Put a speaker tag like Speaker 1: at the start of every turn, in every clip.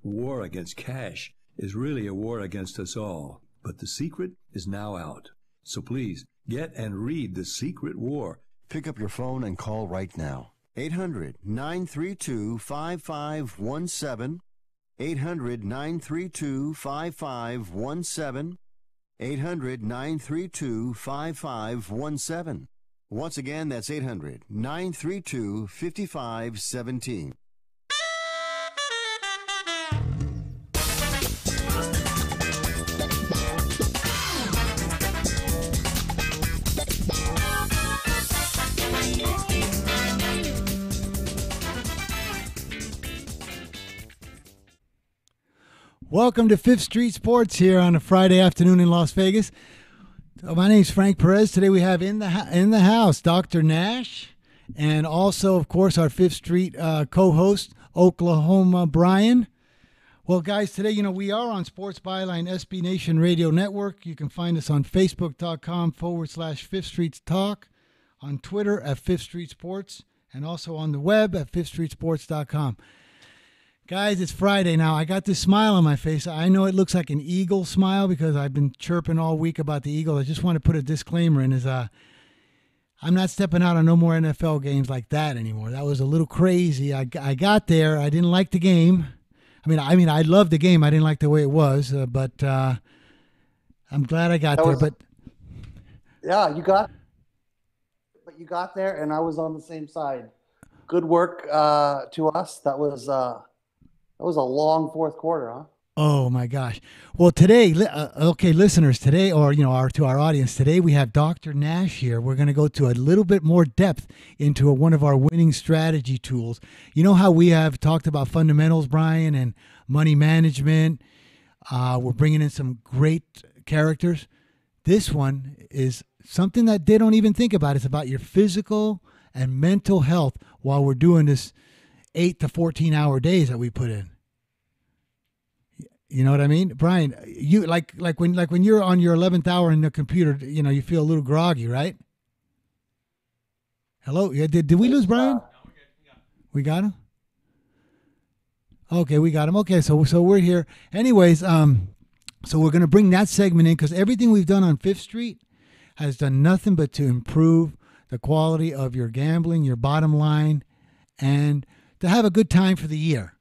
Speaker 1: war against cash is really a war against us all. But the secret is now out. So please, get and read The Secret War.
Speaker 2: Pick up your phone and call right now. 800-932-5517. 800-932-5517. 800-932-5517. Once again, that's 800-932-5517.
Speaker 3: Welcome to Fifth Street Sports here on a Friday afternoon in Las Vegas. My name is Frank Perez. Today we have in the house Dr. Nash, and also, of course, our Fifth Street co-host, Oklahoma Brian. Well, guys, today, we are on Sports Byline SB Nation Radio Network. You can find us on Facebook.com/Fifth Street Talk, on Twitter at Fifth Street Sports, and also on the web at FifthStreetSports.com. Guys, it's Friday now. I got this smile on my face. I know it looks like an Eagle smile because I've been chirping all week about the Eagle. I just want to put a disclaimer in I'm not stepping out on no more NFL games like that anymore. That was a little crazy. I got there. I didn't like the game. I mean, I loved the game. I didn't like the way it was, but I'm glad I got there. But
Speaker 4: yeah, you got there, and I was on the same side. Good work to us. That was a long fourth quarter, huh?
Speaker 3: Oh my gosh! Well, today, listeners, today, or to our audience today, we have Dr. Nash here. We're going to go to a little bit more depth into one of our winning strategy tools. You know how we have talked about fundamentals, Brian, and money management. We're bringing in some great characters. This one is something that they don't even think about. It's about your physical and mental health while we're doing this 8 to 14-hour days that we put in. You know what I mean, Brian? You like when you're on your 11th hour in the computer, you feel a little groggy, right? Hello, yeah. Did we lose Brian? We got him. Okay, we got him. Okay, so we're here. Anyways, so we're gonna bring that segment in because everything we've done on Fifth Street has done nothing but to improve the quality of your gambling, your bottom line, and to have a good time for the year.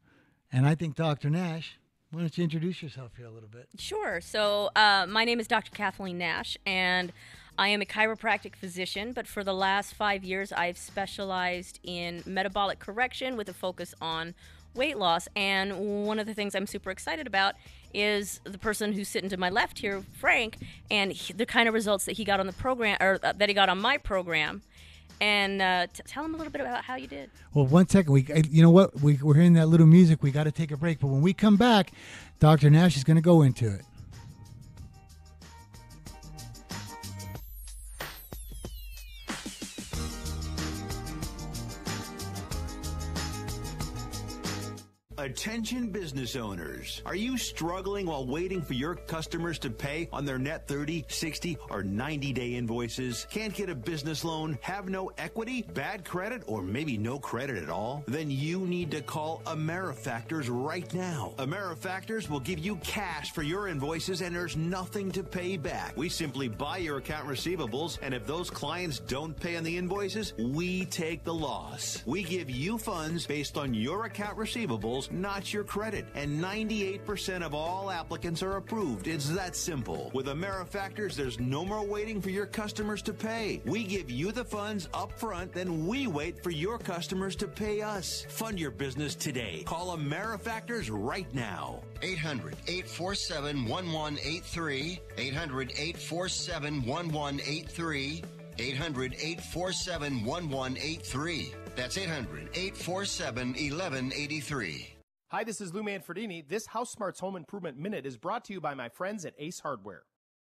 Speaker 3: And I think, Dr. Nash, why don't you introduce yourself here a little bit?
Speaker 5: Sure. So my name is Dr. Kathleen Nash, and I am a chiropractic physician, but for the last 5 years, I've specialized in metabolic correction with a focus on weight loss. And one of the things I'm super excited about is the person who's sitting to my left here, Frank, and the kind of results that he got on the program, or that he got on my program. And tell him a little bit about how you did.
Speaker 3: Well, 1 second. You know what? We're hearing that little music. We got to take a break. But when we come back, Dr. Nash is going to go into it.
Speaker 6: Attention business owners. Are you struggling while waiting for your customers to pay on their net 30, 60, or 90-day invoices? Can't get a business loan? Have no equity? Bad credit? Or maybe no credit at all? Then you need to call AmeriFactors right now. AmeriFactors will give you cash for your invoices and there's nothing to pay back. We simply buy your account receivables, and if those clients don't pay on the invoices, we take the loss. We give you funds based on your account receivables, not your credit. And 98% of all applicants are approved. It's that simple. With AmeriFactors, there's no more waiting for your customers to pay. We give you the funds up front, then we wait for your customers to pay us. Fund your business today. Call AmeriFactors right now.
Speaker 2: 800-847-1183. 800-847-1183. 800-847-1183. That's 800-847-1183.
Speaker 7: Hi, this is Lou Manfredini. This House Smarts Home Improvement Minute is brought to you by my friends at Ace Hardware.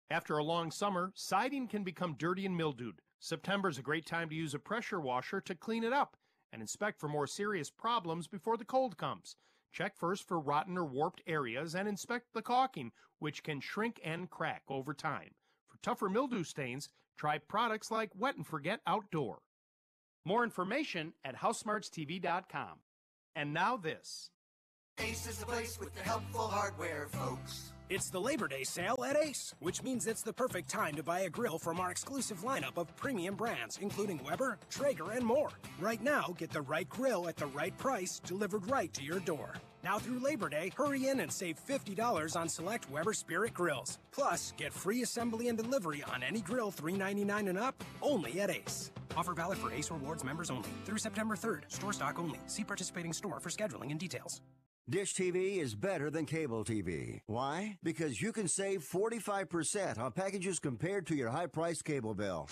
Speaker 7: After a long summer, siding can become dirty and mildewed. September is a great time to use a pressure washer to clean it up and inspect for more serious problems before the cold comes. Check first for rotten or warped areas and inspect the caulking, which can shrink and crack over time. For tougher mildew stains, try products like Wet and Forget Outdoor. More information at HouseSmartsTV.com. And now this.
Speaker 8: Ace is the place with the helpful hardware, folks.
Speaker 9: It's the Labor Day sale at Ace, which means it's the perfect time to buy a grill from our exclusive lineup of premium brands, including Weber, Traeger, and more. Right now, get the right grill at the right price, delivered right to your door. Now through Labor Day, hurry in and save $50 on select Weber Spirit grills. Plus, get free assembly and delivery on any grill $3.99 and up, only at Ace. Offer valid for Ace Rewards members only through September 3rd. Store stock only. See participating store for scheduling and details.
Speaker 10: Dish TV is better than cable TV. Why? Because you can save 45% on packages compared to your high-priced cable bill.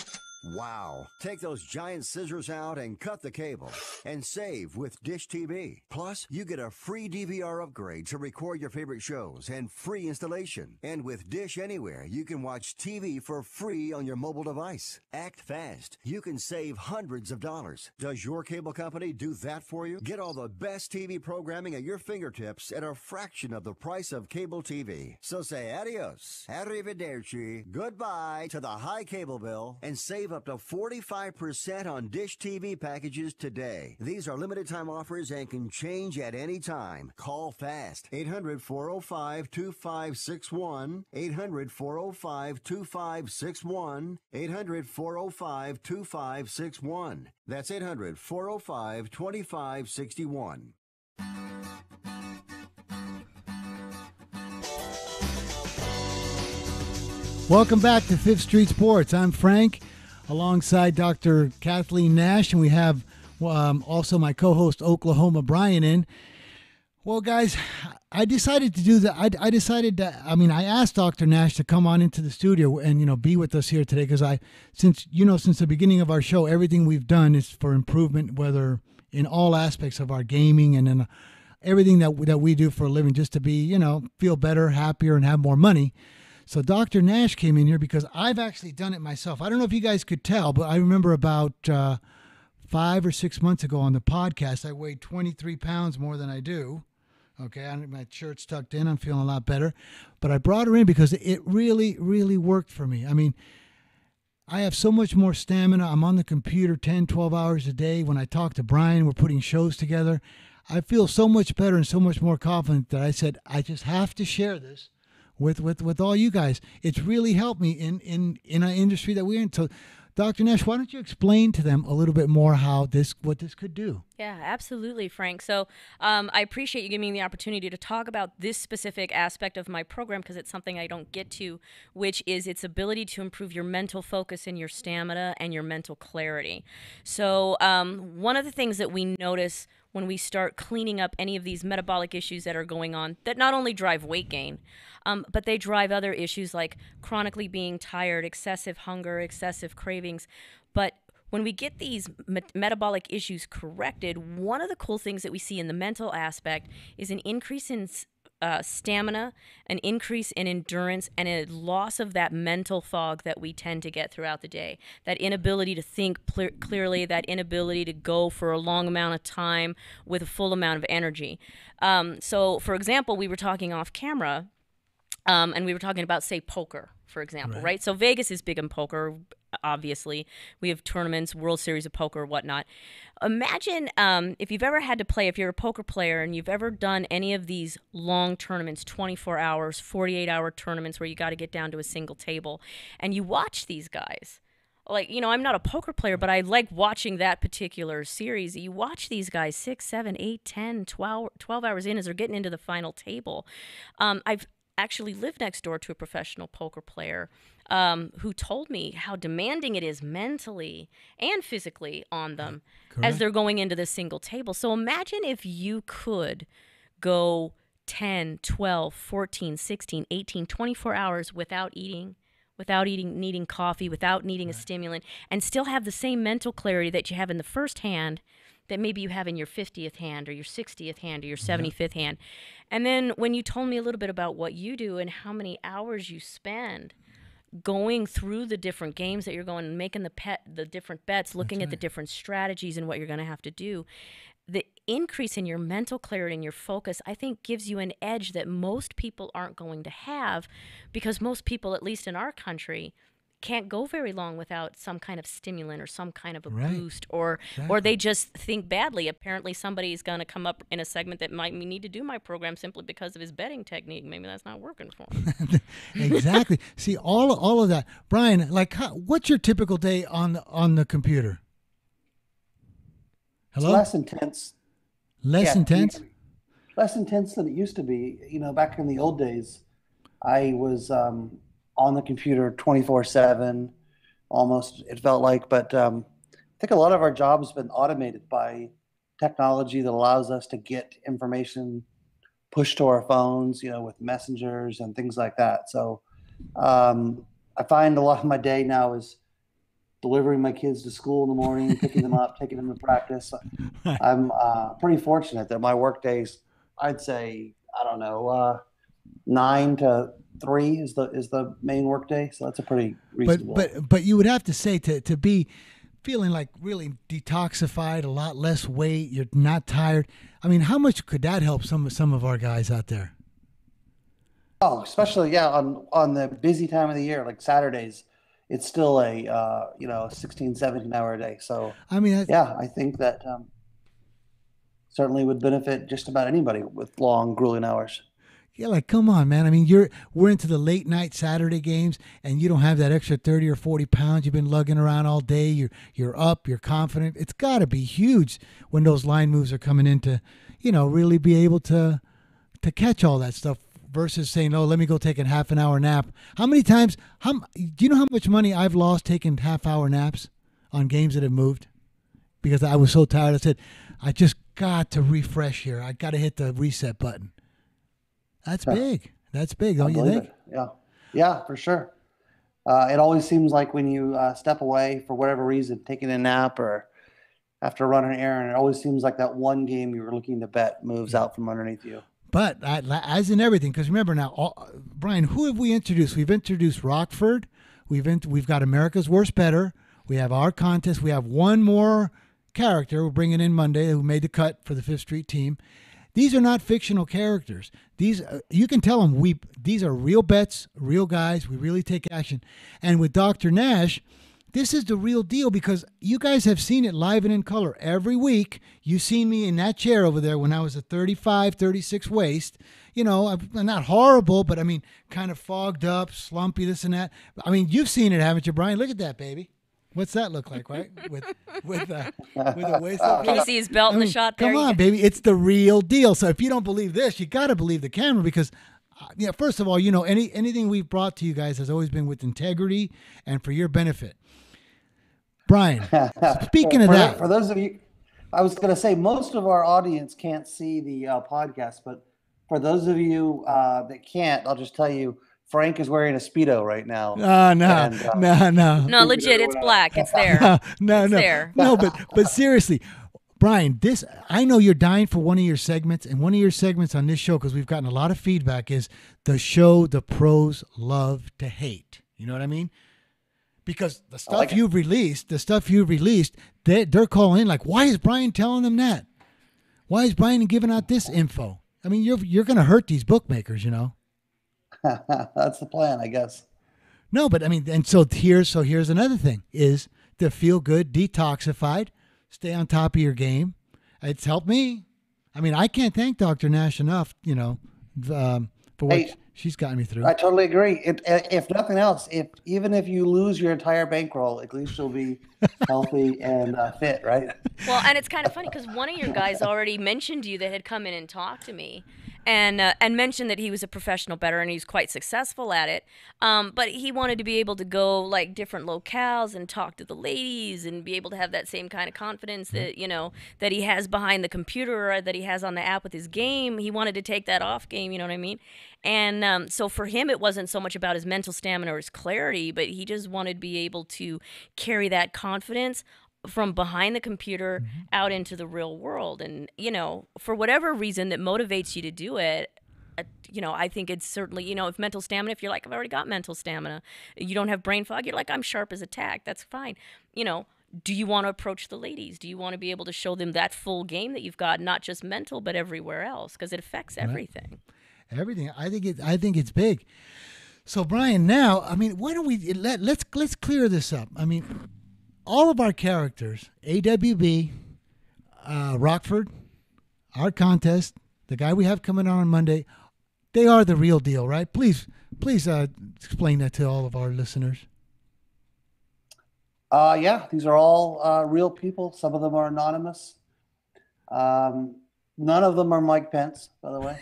Speaker 10: Wow. Take those giant scissors out and cut the cable and save with Dish TV. Plus, you get a free DVR upgrade to record your favorite shows and free installation. And with Dish Anywhere, you can watch TV for free on your mobile device. Act fast. You can save hundreds of dollars. Does your cable company do that for you? Get all the best TV programming at your fingertips at a fraction of the price of cable TV. So say adios, arrivederci, goodbye to the high cable bill and save up to 45% on Dish TV packages today. These are limited time offers and can change at any time. Call fast. 800-405-2561. 800-405-2561. 800-405-2561. That's 800-405-2561.
Speaker 3: Welcome back to Fifth Street Sports. I'm Frank, alongside Dr. Kathleen Nash, and we have also my co-host Oklahoma Brian in. Well, guys, I decided to do that. I asked Dr. Nash to come on into the studio and be with us here today because since the beginning of our show, everything we've done is for improvement, whether in all aspects of our gaming and in everything that we do for a living, just to be feel better, happier, and have more money. So Dr. Nash came in here because I've actually done it myself. I don't know if you guys could tell, but I remember about 5 or 6 months ago on the podcast, I weighed 23 pounds more than I do. Okay, my shirt's tucked in. I'm feeling a lot better. But I brought her in because it really, really worked for me. I mean, I have so much more stamina. I'm on the computer 10, 12 hours a day. When I talk to Brian, we're putting shows together. I feel so much better and so much more confident that I said, I just have to share this with all you guys. It's really helped me in an industry that we're in. So, Dr. Nash, why don't you explain to them a little bit more what this could do?
Speaker 5: Yeah, absolutely, Frank. So I appreciate you giving me the opportunity to talk about this specific aspect of my program because it's something I don't get to, which is its ability to improve your mental focus and your stamina and your mental clarity. So one of the things that we notice when we start cleaning up any of these metabolic issues that are going on that not only drive weight gain, but they drive other issues like chronically being tired, excessive hunger, excessive cravings. But when we get these metabolic issues corrected, one of the cool things that we see in the mental aspect is an increase in stamina, an increase in endurance, and a loss of that mental fog that we tend to get throughout the day. That inability to think clearly, that inability to go for a long amount of time with a full amount of energy. So, for example, we were talking off camera, and we were talking about, say, poker, for example, right? So Vegas is big in poker. Obviously, we have tournaments, World Series of Poker, whatnot. Imagine if you've ever had to play, if you're a poker player and you've ever done any of these long tournaments, 24 hours, 48-hour tournaments where you got to get down to a single table, and you watch these guys. Like, I'm not a poker player, but I like watching that particular series. You watch these guys 6, 7, 8, 10, 12 hours in as they're getting into the final table. I've actually lived next door to a professional poker player who told me how demanding it is mentally and physically on them as they're going into this single table. So imagine if you could go 10, 12, 14, 16, 18, 24 hours without needing coffee, without needing a stimulant, and still have the same mental clarity that you have in the first hand that maybe you have in your 50th hand or your 60th hand or your 75th hand. And then when you told me a little bit about what you do and how many hours you spend going through the different games that you're going and making the different bets, looking at the different strategies and what you're going to have to do, the increase in your mental clarity and your focus, I think, gives you an edge that most people aren't going to have, because most people, at least in our country, can't go very long without some kind of stimulant or some kind of a
Speaker 3: Right.
Speaker 5: boost, or they just think badly. Apparently somebody's going to come up in a segment that might need to do my program simply because of his betting technique. Maybe that's not working for him.
Speaker 3: Exactly. See, all of that. Brian, like, what's your typical day on the computer?
Speaker 4: It's
Speaker 3: Hello?
Speaker 4: less intense.
Speaker 3: Less
Speaker 4: Yeah,
Speaker 3: intense?
Speaker 4: less intense than it used to be. Back in the old days, I was on the computer 24/7, almost, it felt like. But I think a lot of our jobs have been automated by technology that allows us to get information pushed to our phones, with messengers and things like that. So I find a lot of my day now is delivering my kids to school in the morning, picking them up, taking them to practice. I'm pretty fortunate that my work days, I'd say, I don't know, 9 to 3 is the main work day. So that's a pretty reasonable.
Speaker 3: But you would have to say to be feeling like really detoxified, a lot less weight, you're not tired. I mean, how much could that help some of our guys out there?
Speaker 4: Oh, especially on the busy time of the year, like Saturdays, it's still a 16, 17 hour day. So
Speaker 3: I mean,
Speaker 4: I think that certainly would benefit just about anybody with long, grueling hours.
Speaker 3: Yeah, like, come on, man. I mean, we're into the late night Saturday games, and you don't have that extra 30 or 40 pounds you've been lugging around all day. You're up, you're confident. It's got to be huge when those line moves are coming in to, really be able to catch all that stuff versus saying, oh, let me go take a half an hour nap. How many times, do you know how much money I've lost taking half-hour naps on games that have moved? Because I was so tired. I said, I just got to refresh here. I got to hit the reset button. That's big. That's big, don't you think?
Speaker 4: Yeah, for sure. It always seems like when you step away for whatever reason, taking a nap or after running an errand, it always seems like that one game you were looking to bet moves out from underneath you.
Speaker 3: But as in everything, because remember now, Brian, who have we introduced? We've introduced Rockford. We've got America's Worst Bettor. We have our contest. We have one more character we're bringing in Monday who made the cut for the Fifth Street team. These are not fictional characters. These you can tell them these are real bets, real guys. We really take action. And with Dr. Nash, this is the real deal because you guys have seen it live and in color every week. You've seen me in that chair over there when I was a 35, 36 waist. I'm not horrible, but I mean, kind of fogged up, slumpy, this and that. I mean, you've seen it, haven't you, Brian? Look at that, baby. What's that look like, right? With a waist up.
Speaker 5: Can you see his belt in the shot there?
Speaker 3: Come on, baby. It's the real deal. So if you don't believe this, you got to believe the camera because, first of all, anything we've brought to you guys has always been with integrity and for your benefit. Brian, speaking of that.
Speaker 4: For those of you, I was going to say most of our audience can't see the podcast, but for those of you that can't, I'll just tell you, Frank is wearing a Speedo right now.
Speaker 3: No.
Speaker 5: No, legit, it's black. It's there.
Speaker 3: No.
Speaker 5: There.
Speaker 3: No, but seriously, Brian, I know you're dying for one of your segments, and one of your segments on this show, because we've gotten a lot of feedback, is the show the pros love to hate. You know what I mean? Because the stuff you've released, they're calling in like, why is Brian telling them that? Why is Brian giving out this info? I mean, you're going to hurt these bookmakers,
Speaker 4: That's the plan, I guess.
Speaker 3: No, but I mean, and so here's another thing is to feel good, detoxified, stay on top of your game. It's helped me. I mean, I can't thank Dr. Nash enough, for what she's gotten me through.
Speaker 4: I totally agree. If nothing else, even if you lose your entire bankroll, at least you'll be healthy and fit, right?
Speaker 5: Well, and it's kind of funny because one of your guys already mentioned you that had come in and talked to me. And mentioned that he was a professional bettor and he's quite successful at it. But he wanted to be able to go like different locales and talk to the ladies and be able to have that same kind of confidence that that he has behind the computer or that he has on the app with his game. He wanted to take that off game. You know what I mean? And so for him, it wasn't so much about his mental stamina or his clarity, but he just wanted to be able to carry that confidence from behind the computer out into the real world. And, for whatever reason that motivates you to do it, I think it's certainly, if mental stamina, if you're like, I've already got mental stamina, you don't have brain fog, you're like, I'm sharp as a tack, that's fine. Do you want to approach the ladies? Do you want to be able to show them that full game that you've got, not just mental, but everywhere else? Because it affects everything.
Speaker 3: Everything. I think it's big. So Brian, now why don't we let's clear this up. All of our characters, AWB, Rockford, our contest, the guy we have coming on Monday, they are the real deal, right? Please explain that to all of our listeners.
Speaker 4: Yeah, these are all real people. Some of them are anonymous. None of them are Mike Pence, by the way.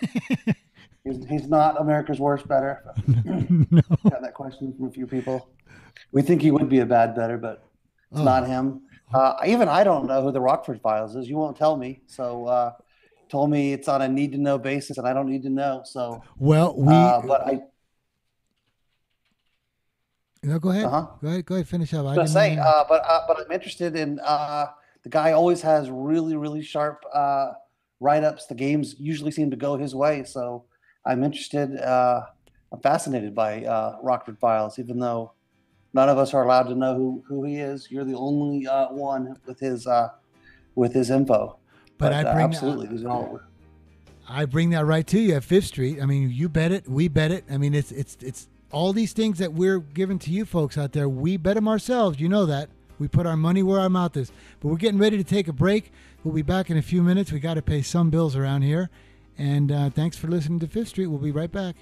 Speaker 4: He's not America's worst better.
Speaker 3: No.
Speaker 4: Got that question from a few people. We think he would be a bad better, but it's not him. Even I don't know who the Rockford Files is. You won't tell me. So told me it's on a need to know basis, and I don't need to know. So
Speaker 3: well, No, go ahead. Go ahead. Finish up.
Speaker 4: But I'm interested in the guy. Always has really, really sharp write-ups. The games usually seem to go his way, so I'm interested. I'm fascinated by Rockford Files, even though none of us are allowed to know who he is. You're the only one with his info. But absolutely, these are all.
Speaker 3: I bring that right to you at Fifth Street. You bet it, we bet it. It's all these things that we're giving to you folks out there. We bet them ourselves. You know that. We put our money where our mouth is. But we're getting ready to take a break. We'll be back in a few minutes. We got to pay some bills around here. And thanks for listening to Fifth Street. We'll be right back.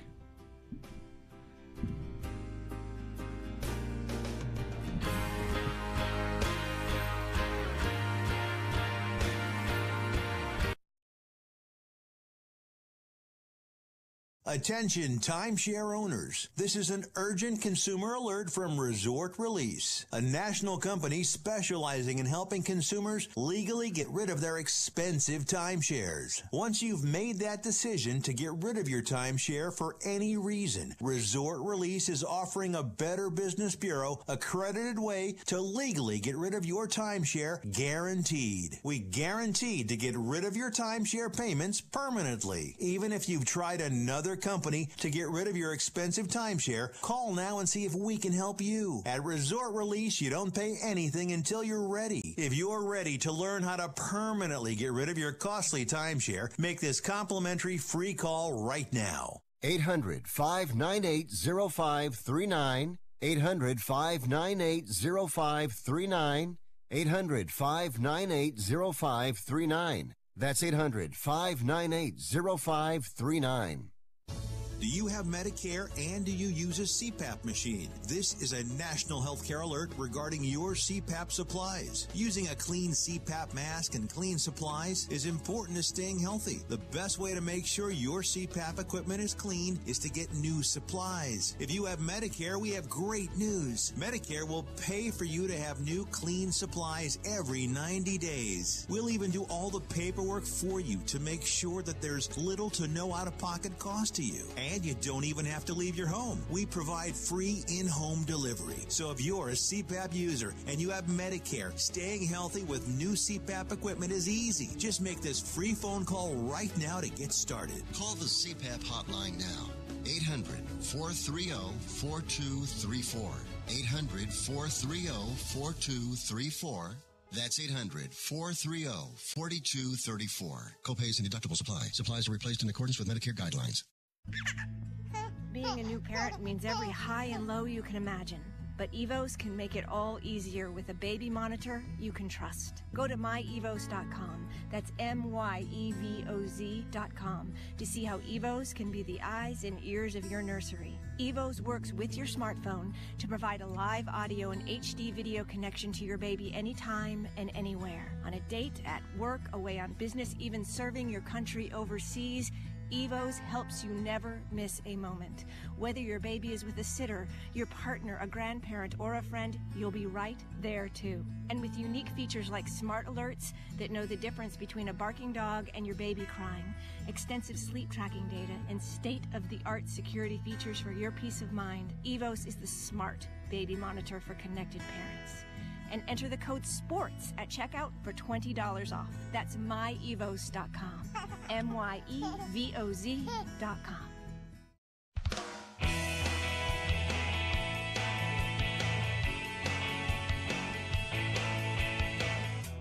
Speaker 6: Attention timeshare owners. This is an urgent consumer alert from Resort Release, a national company specializing in helping consumers legally get rid of their expensive timeshares. Once you've made that decision to get rid of your timeshare for any reason, Resort Release is offering a Better Business Bureau accredited way to legally get rid of your timeshare, guaranteed. We guaranteed to get rid of your timeshare payments permanently. Even if you've tried another company to get rid of your expensive timeshare, call now and see if we can help you. At Resort Release, you don't pay anything until you're ready. If you're ready to learn how to permanently get rid of your costly timeshare, make this complimentary free call right now.
Speaker 10: 800-598-0539. 800-598-0539. 800-598-0539. That's 800-598-0539.
Speaker 6: Do you have Medicare and do you use a CPAP machine? This is a national healthcare alert regarding your CPAP supplies. Using a clean CPAP mask and clean supplies is important to staying healthy. The best way to make sure your CPAP equipment is clean is to get new supplies. If you have Medicare, we have great news. Medicare will pay for you to have new clean supplies every 90 days. We'll even do all the paperwork for you to make sure that there's little to no out-of-pocket cost to you. And you don't even have to leave your home. We provide free in-home delivery. So if you're a CPAP user and you have Medicare, staying healthy with new CPAP equipment is easy. Just make this free phone call right now to get started.
Speaker 2: Call the CPAP hotline now. 800-430-4234. 800-430-4234. That's 800-430-4234. Copays and deductibles apply. Supplies are replaced in accordance with Medicare guidelines.
Speaker 11: Being a new parent means every high and low you can imagine. But Evos can make it all easier with a baby monitor you can trust. Go to myevos.com, that's MYEVOZ.com, to see how Evos can be the eyes and ears of your nursery. Evos works with your smartphone to provide a live audio and HD video connection to your baby anytime and anywhere. On a date, at work, away on business, even serving your country overseas, Evos helps you never miss a moment. Whether your baby is with a sitter, your partner, a grandparent, or a friend, you'll be right there too. And with unique features like smart alerts that know the difference between a barking dog and your baby crying, extensive sleep tracking data, and state-of-the-art security features for your peace of mind, Evos is the smart baby monitor for connected parents. And enter the code SPORTS at checkout for $20 off. That's myevos.com. MYEVOZ.com.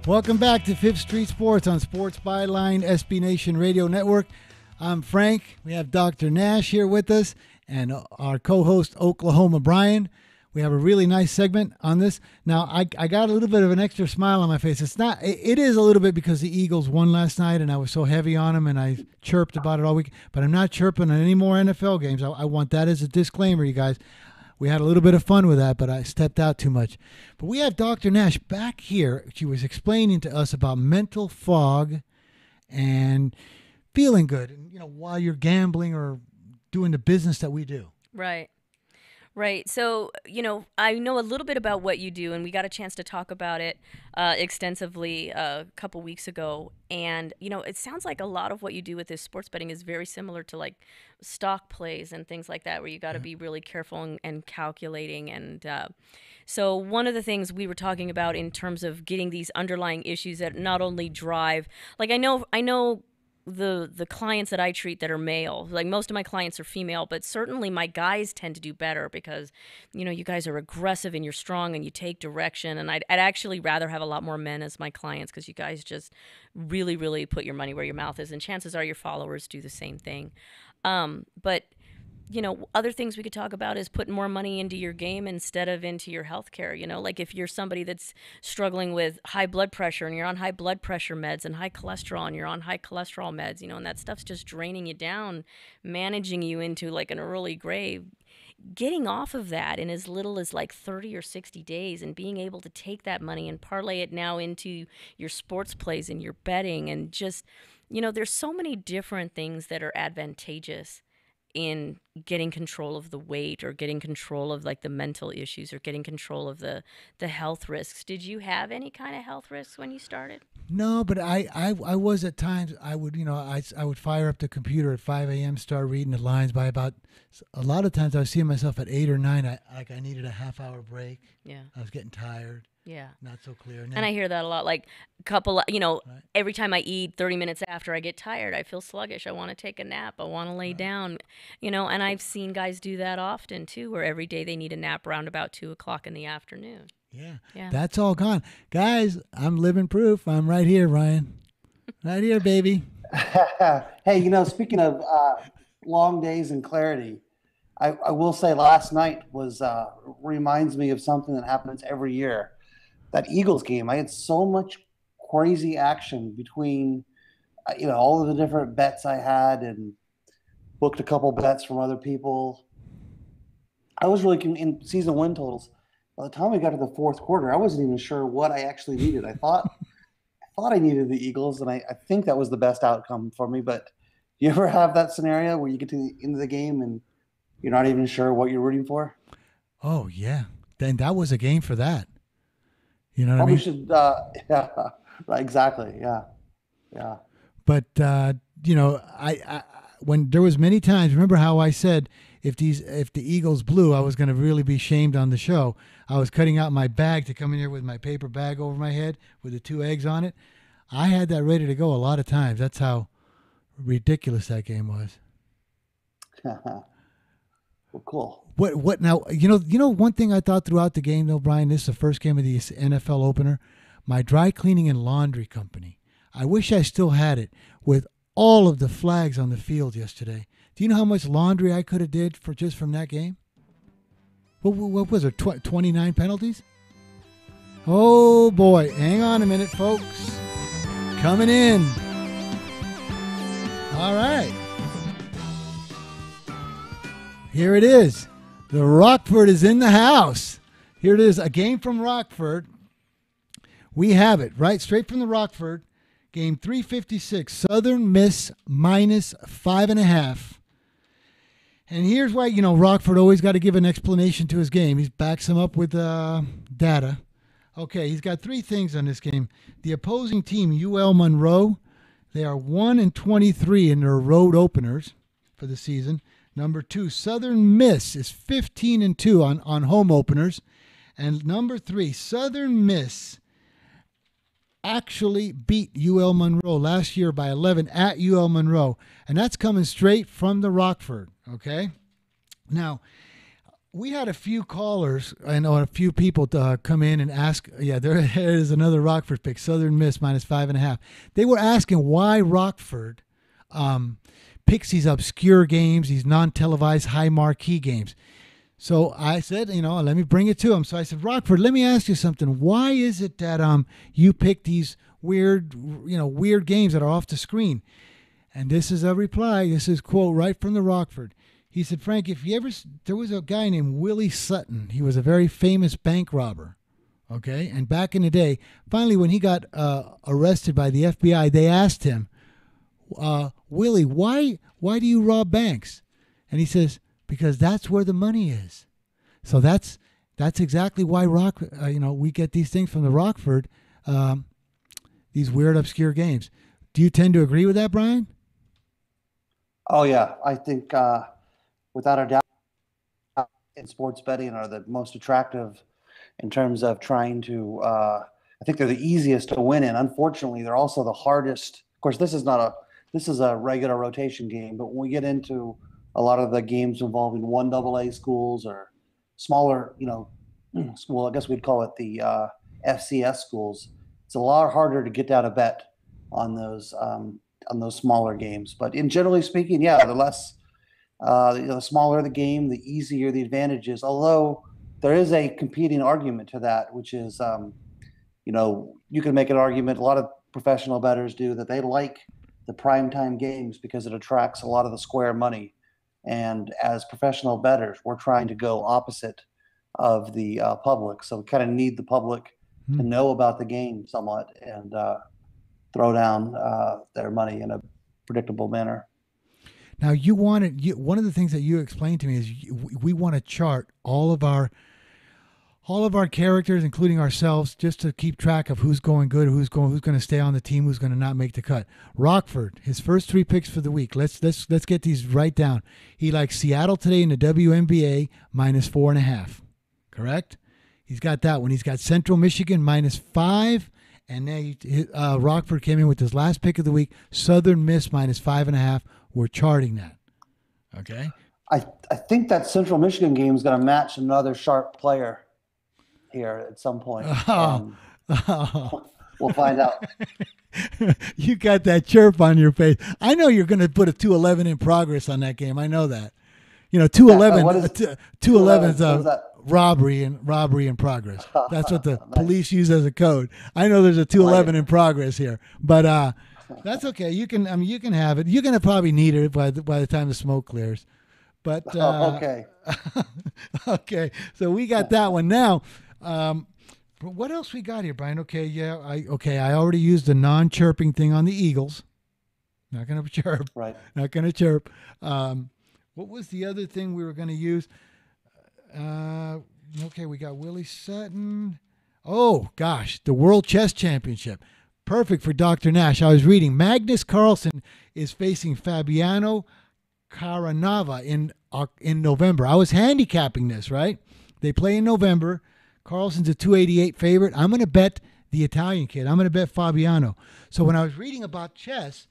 Speaker 3: Welcome back to Fifth Street Sports on Sports Byline, SB Nation Radio Network. I'm Frank. We have Dr. Nash here with us and our co-host, Oklahoma Brian. We have a really nice segment on this. Now, I got a little bit of an extra smile on my face. It is a little bit because the Eagles won last night, and I was so heavy on them, and I chirped about it all week. But I'm not chirping on any more NFL games. I want that as a disclaimer, you guys. We had a little bit of fun with that, but I stepped out too much. But we have Dr. Nash back here. She was explaining to us about mental fog and feeling good, and while you're gambling or doing the business that we do.
Speaker 5: Right. So, I know a little bit about what you do, and we got a chance to talk about it extensively a couple weeks ago. And, it sounds like a lot of what you do with this sports betting is very similar to like stock plays and things like that, where you got to be really careful and calculating. And so one of the things we were talking about in terms of getting these underlying issues that not only drive, like I know the clients that I treat that are male, like most of my clients are female, but certainly my guys tend to do better because, you guys are aggressive and you're strong and you take direction. And I'd actually rather have a lot more men as my clients because you guys just really, really put your money where your mouth is. And chances are your followers do the same thing. But other things we could talk about is putting more money into your game instead of into your health care. Like if you're somebody that's struggling with high blood pressure and you're on high blood pressure meds and high cholesterol and you're on high cholesterol meds, and that stuff's just draining you down, managing you into like an early grave. Getting off of that in as little as like 30 or 60 days and being able to take that money and parlay it now into your sports plays and your betting and just, there's so many different things that are advantageous in getting control of the weight or getting control of like the mental issues or getting control of the health risks. Did you have any kind of health risks when you started?
Speaker 3: No, but I was at times, I would fire up the computer at 5 a.m., start reading the lines by about, a lot of times I was seeing myself at 8 or 9, I needed a half-hour break.
Speaker 5: Yeah.
Speaker 3: I was getting tired.
Speaker 5: Yeah.
Speaker 3: Not so clear.
Speaker 5: And I hear that a lot. Like every time I eat, 30 minutes after I get tired, I feel sluggish. I want to take a nap. I want to lay down, and I've seen guys do that often too, where every day they need a nap around about 2:00 in the afternoon.
Speaker 3: Yeah. That's all gone. Guys, I'm living proof. I'm right here, Ryan. Right here, baby.
Speaker 4: Hey, speaking of long days and clarity, I will say last night was reminds me of something that happens every year. That Eagles game, I had so much crazy action between, all of the different bets I had and booked a couple bets from other people. I was really in season win totals. By the time we got to the fourth quarter, I wasn't even sure what I actually needed. I thought I needed the Eagles, and I think that was the best outcome for me. But do you ever have that scenario where you get to the end of the game and you're not even sure what you're rooting for?
Speaker 3: Oh, yeah. Then that was a game for that. You know what
Speaker 4: Probably
Speaker 3: I mean?
Speaker 4: should, yeah, right, exactly, yeah.
Speaker 3: But I when there was many times, remember how I said if the Eagles blew, I was going to really be shamed on the show. I was cutting out my bag to come in here with my paper bag over my head with the 2 eggs on it. I had that ready to go a lot of times. That's how ridiculous that game was.
Speaker 4: Well, cool.
Speaker 3: What now? One thing I thought throughout the game, though, Brian, this is the first game of the NFL opener. My dry cleaning and laundry company. I wish I still had it with all of the flags on the field yesterday. Do you know how much laundry I could have did from that game? What was there? 29 penalties? Oh boy! Hang on a minute, folks. Coming in. All right. Here it is. The Rockford is in the house. Here it is, a game from Rockford. We have it, right? Straight from the Rockford. Game 356, Southern Miss minus 5.5. And here's why, Rockford always got to give an explanation to his game. He backs him up with data. Okay, he's got 3 things on this game. The opposing team, UL Monroe, they are 1-23 in their road openers for the season. Number 2, Southern Miss is 15-2 on home openers. And number 3, Southern Miss actually beat UL Monroe last year by 11 at UL Monroe. And that's coming straight from the Rockford, okay? Now, we had a few callers, I know a few people come in and ask, there is another Rockford pick, Southern Miss minus 5.5. They were asking why Rockford, picks these obscure games, these non-televised, high-marquee games. So I said, let me bring it to him. So I said, Rockford, let me ask you something. Why is it that you pick these weird games that are off the screen? And this is a reply. This is quote right from the Rockford. He said, Frank, there was a guy named Willie Sutton. He was a very famous bank robber. Okay, and back in the day, finally when he got arrested by the FBI, they asked him, Willie, why do you rob banks? And he says, because that's where the money is. So that's exactly why we get these things from the Rockford, these weird obscure games. Do you tend to agree with that, Brian?
Speaker 4: Oh yeah, I think without a doubt, in sports betting are the most attractive in terms of trying to. I think they're the easiest to win in. Unfortunately, they're also the hardest. Of course, this is a regular rotation game, but when we get into a lot of the games involving 1AA schools or smaller, school, I guess we'd call it the FCS schools. It's a lot harder to get down a bet on those smaller games. But in generally speaking, yeah, the less, the smaller the game, the easier the advantage is. Although there is a competing argument to that, which is, you can make an argument. A lot of professional bettors do that they like the primetime games because it attracts a lot of the square money. And as professional bettors, we're trying to go opposite of the public. So we kind of need the public to know about the game somewhat and throw down their money in a predictable manner.
Speaker 3: Now, one of the things that you explained to me is we want to chart all of our characters, including ourselves, just to keep track of who's going good, who's going to stay on the team, who's going to not make the cut. Rockford, his first 3 picks for the week. Let's get these right down. He likes Seattle today in the WNBA -4.5. Correct? He's got that one. He's got Central Michigan -5, and then Rockford came in with his last pick of the week, Southern Miss -5.5. We're charting that. Okay.
Speaker 4: I think that Central Michigan game is going to match another sharp player here at some point. We'll find out.
Speaker 3: You got that chirp on your face. I know you're going to put a 211 in progress on that game. I know that. 211. 211 is robbery in progress. That's what the police use as a code. I know there's a 211 in progress here, but that's okay. You can have it. You're going to probably need it by the time the smoke clears. But
Speaker 4: okay.
Speaker 3: Okay. So we got that one now. What else we got here, Brian? Okay, yeah, I already used the non-chirping thing on the Eagles. Not going to chirp.
Speaker 4: Right.
Speaker 3: Not going to chirp. What was the other thing we were going to use? Okay, we got Willie Sutton. Oh, gosh, the World Chess Championship. Perfect for Dr. Nash. I was reading Magnus Carlsen is facing Fabiano Caruana in November. I was handicapping this, right? They play in November. Carlsen's a 288 favorite. I'm going to bet the Italian kid. I'm going to bet Fabiano. So when I was reading about chess,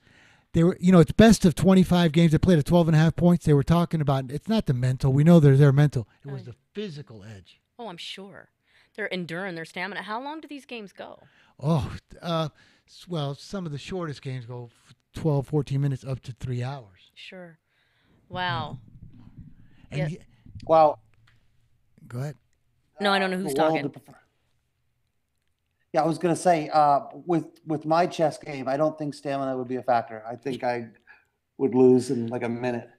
Speaker 3: they were, it's best of 25 games. They played at 12.5 points. They were talking about, it's not the mental. We know they're mental. It was the physical edge.
Speaker 5: Oh, I'm sure. They're enduring their stamina. How long do these games go?
Speaker 3: Oh, well, some of the shortest games go 12, 14 minutes up to 3 hours.
Speaker 5: Sure. Wow.
Speaker 3: And
Speaker 4: wow.
Speaker 3: Go ahead.
Speaker 5: No, I don't know who's talking.
Speaker 4: Yeah, I was going to say, with my chess game, I don't think stamina would be a factor. I think I would lose in like a minute.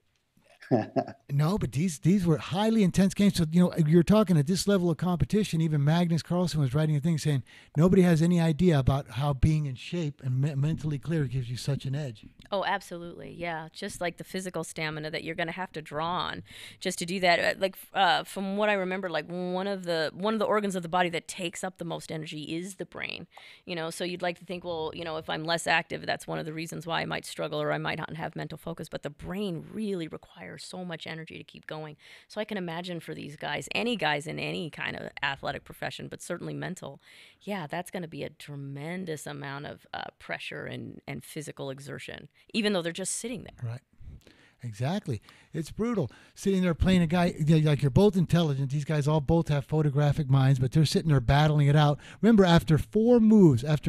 Speaker 3: No, but these were highly intense games. So, you're talking at this level of competition, even Magnus Carlsen was writing a thing saying nobody has any idea about how being in shape and mentally clear gives you such an edge.
Speaker 5: Oh, absolutely. Yeah. Just like the physical stamina that you're going to have to draw on just to do that. From what I remember, like one of the organs of the body that takes up the most energy is the brain, so you'd like to think, well, if I'm less active, that's one of the reasons why I might struggle or I might not have mental focus, but the brain really requires so much energy to keep going. So I can imagine for these guys, any guys in any kind of athletic profession, but certainly mental, yeah, that's going to be a tremendous amount of pressure and physical exertion, even though they're just sitting there.
Speaker 3: Right. Exactly. It's brutal. Sitting there playing a guy, like you're both intelligent. These guys both have photographic minds, but they're sitting there battling it out. Remember, after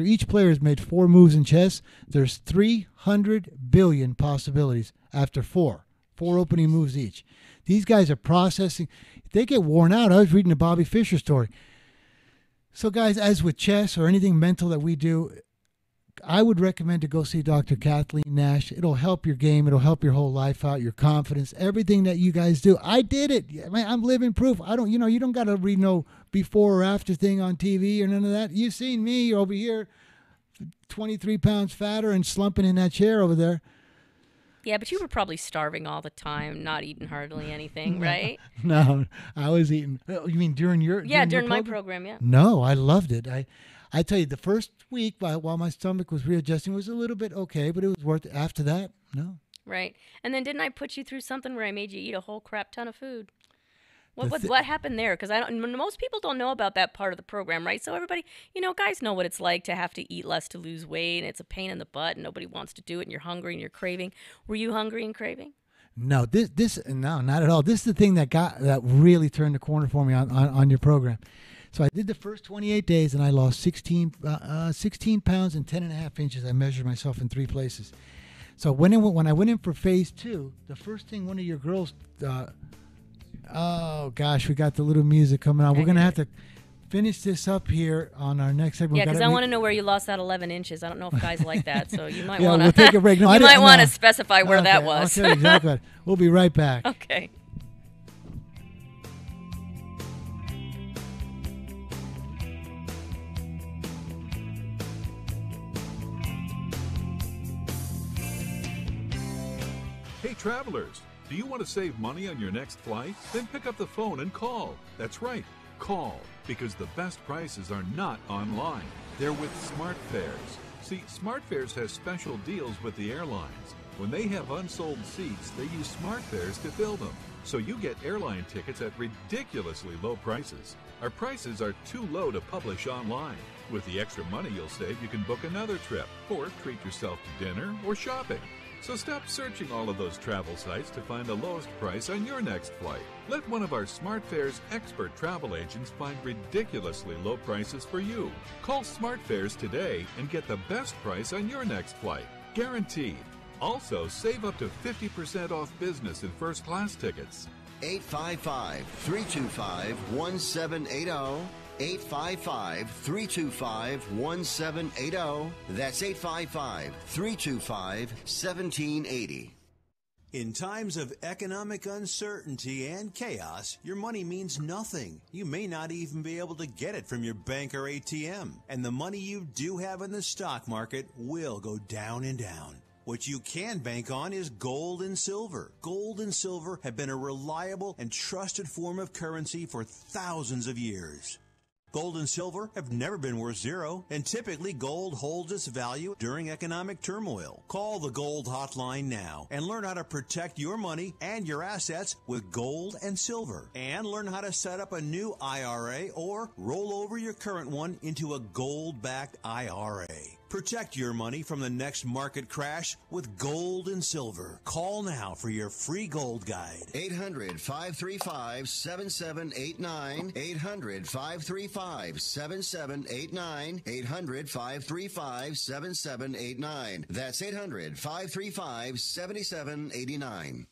Speaker 3: each player has made 4 moves in chess, there's 300 billion possibilities after four opening moves each. These guys are processing. They get worn out. I was reading a Bobby Fischer story. So, guys, as with chess or anything mental that we do, I would recommend to go see Dr. Kathleen Nash. It'll help your game. It'll help your whole life out, your confidence, everything that you guys do. I did it. I'm living proof. I don't, you don't got to read no before or after thing on TV or none of that. You've seen me over here, 23 pounds fatter and slumping in that chair over there.
Speaker 5: Yeah, but you were probably starving all the time, not eating hardly anything, right?
Speaker 3: No, I was eating. You mean during your
Speaker 5: during my
Speaker 3: program?
Speaker 5: program, yeah.
Speaker 3: No, I loved it. I tell you, the first week while my stomach was readjusting was a little bit okay, but it was worth it. After that, no.
Speaker 5: Right. And then didn't I put you through something where I made you eat a whole crap ton of food? What happened there? Because most people don't know about that part of the program, right? So everybody, guys know what it's like to have to eat less to lose weight, and it's a pain in the butt, and nobody wants to do it, and you're hungry and you're craving. Were you hungry and craving?
Speaker 3: No, no, not at all. This is the thing that really turned the corner for me on your program. So I did the first 28 days, and I lost 16 pounds and 10 and a half inches. I measured myself in 3 places. So when I went in for phase 2, the first thing one of your girls, oh gosh, we got the little music coming on. We're gonna have to finish this up here on our next segment.
Speaker 5: Yeah, because I want to know where you lost that 11 inches. I don't know if guys like that, so you might want to.
Speaker 3: We'll take a break. No,
Speaker 5: you might want to specify where that was.
Speaker 3: I'll tell you exactly. We'll be right back.
Speaker 5: Okay.
Speaker 12: Hey, travelers, do you want to save money on your next flight? Then pick up the phone and call. That's right, call, because the best prices are not online. They're with SmartFares. See, SmartFares has special deals with the airlines. When they have unsold seats, they use SmartFares to fill them. So you get airline tickets at ridiculously low prices. Our prices are too low to publish online. With the extra money you'll save, you can book another trip or treat yourself to dinner or shopping. So stop searching all of those travel sites to find the lowest price on your next flight. Let one of our SmartFares expert travel agents find ridiculously low prices for you. Call SmartFares today and get the best price on your next flight. Guaranteed. Also, save up to 50% off business and first class tickets.
Speaker 10: 855-325-1780. 855-325-1780. That's 855-325-1780.
Speaker 6: In times of economic uncertainty and chaos, your money means nothing. You may not even be able to get it from your bank or ATM. And the money you do have in the stock market will go down and down. What you can bank on is gold and silver. Gold and silver have been a reliable and trusted form of currency for thousands of years. Gold and silver have never been worth zero, and typically gold holds its value during economic turmoil. Call the Gold Hotline now and learn how to protect your money and your assets with gold and silver. And learn how to set up a new IRA or roll over your current one into a gold-backed IRA. Protect your money from the next market crash with gold and silver. Call now for your free gold guide.
Speaker 10: 800-535-7789. 800-535-7789. 800-535-7789. That's 800-535-7789.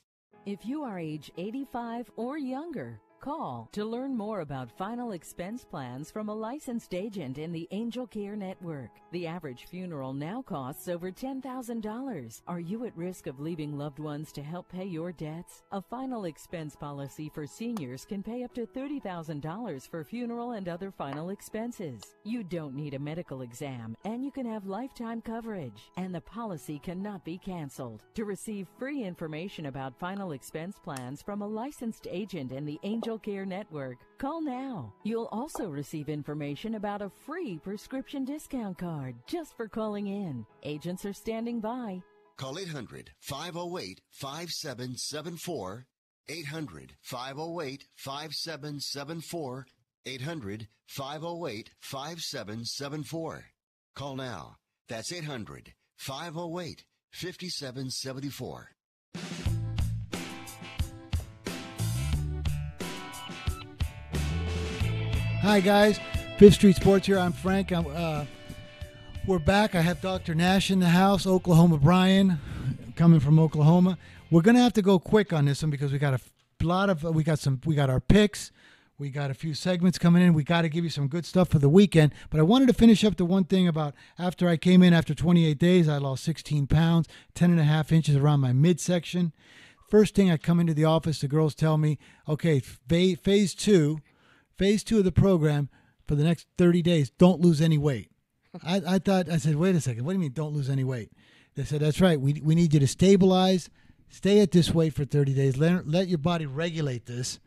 Speaker 13: If you are age 85 or younger, call to learn more about final expense plans from a licensed agent in the Angel Care Network. The average funeral now costs over $10,000. Are you at risk of leaving loved ones to help pay your debts? A final expense policy for seniors can pay up to $30,000 for funeral and other final expenses. You don't need a medical exam, and you can have lifetime coverage, and the policy cannot be canceled. To receive free information about final expense plans from a licensed agent in the Angel Care Network, call now. You'll also receive information about a free prescription discount card just for calling in. Agents are standing by.
Speaker 10: Call 800-508-5774. 800-508-5774. 800-508-5774. Call now. That's 800-508-5774.
Speaker 3: Hi, guys. Fifth Street Sports here. I'm Frank. We're back. I have Dr. Nash in the house, Oklahoma Brian, coming from Oklahoma. We're gonna have to go quick on this one because we got we got our picks. We got a few segments coming in. We got to give you some good stuff for the weekend. But I wanted to finish up the one thing about after I came in after 28 days, I lost 16 pounds, 10.5 inches around my midsection. First thing I come into the office, the girls tell me, okay, phase two of the program for the next 30 days, don't lose any weight. I said, wait a second, what do you mean don't lose any weight? They said, that's right. We need you to stabilize, stay at this weight for 30 days, let your body regulate this.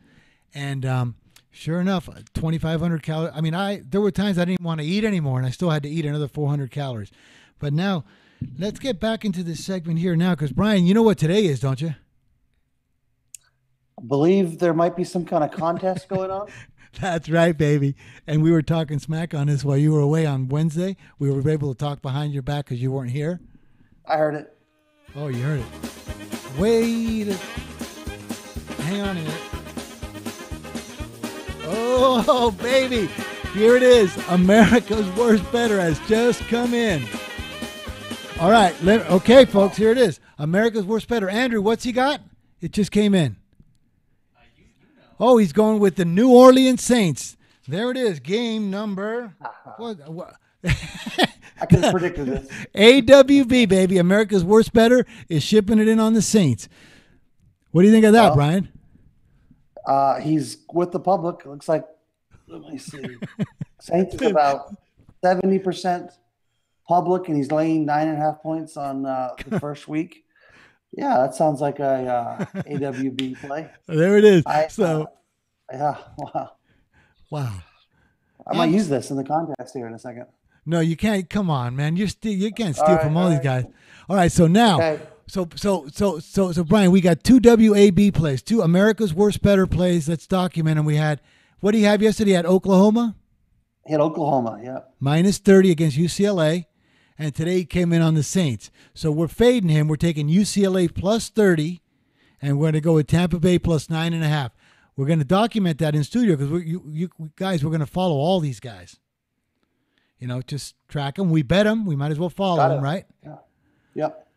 Speaker 3: And sure enough, 2,500 calories. I mean, there were times I didn't want to eat anymore, and I still had to eat another 400 calories. But now, let's get back into this segment here now, because, Brian, you know what today is, don't you?
Speaker 4: I believe there might be some kind of contest going on.
Speaker 3: That's right, baby. And we were talking smack on this while you were away on Wednesday. We were able to talk behind your back because you weren't here.
Speaker 4: I heard it.
Speaker 3: Oh, you heard it. Wait. Hang on a minute. Oh, baby. Here it is. America's Worst Better has just come in. All right. Okay, folks, here it is. America's Worst Better. Andrew, what's he got? It just came in. Oh, he's going with the New Orleans Saints. There it is. Game number. What?
Speaker 4: I could have predicted this.
Speaker 3: AWB, baby. America's Worst Better is shipping it in on the Saints. What do you think of that, Brian?
Speaker 4: He's with the public. Looks like, let me see. Saints is about 70% public, and he's laying 9.5 points on the first week. Yeah, that sounds like a AWB play.
Speaker 3: There it is.
Speaker 4: Yeah, wow. I might use this in the contest here in a second.
Speaker 3: No, you can't. Come on, man. You can't steal from all these guys. All right, so now, okay. So Brian, we got two WAB plays, two America's Worst Better plays. Let's document them. We had, what did he have yesterday? He had Oklahoma?
Speaker 4: He had Oklahoma, yeah.
Speaker 3: Minus 30 against UCLA. And today he came in on the Saints. So we're fading him. We're taking UCLA plus 30, and we're going to go with Tampa Bay plus 9.5. We're going to document that in studio because you guys, we're going to follow all these guys. You know, just track them. We bet them. We might as well follow them, right?
Speaker 4: Yeah. Yep.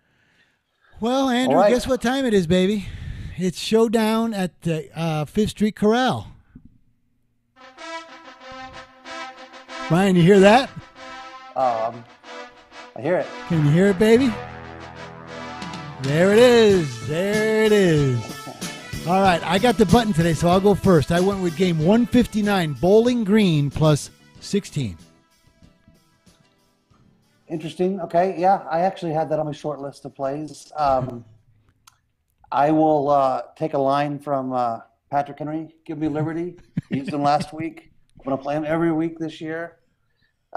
Speaker 3: Well, Andrew, guess what time it is, baby? It's showdown at the Fifth Street Corral. Brian, you hear that?
Speaker 4: I hear it.
Speaker 3: Can you hear it, baby? There it is. There it is. All right, I got the button today, so I'll go first. I went with game 159, Bowling Green plus 16.
Speaker 4: Interesting. Okay, yeah, I actually had that on my short list of plays. I will take a line from Patrick Henry. Give me liberty. Used him last week. I'm going to play him every week this year.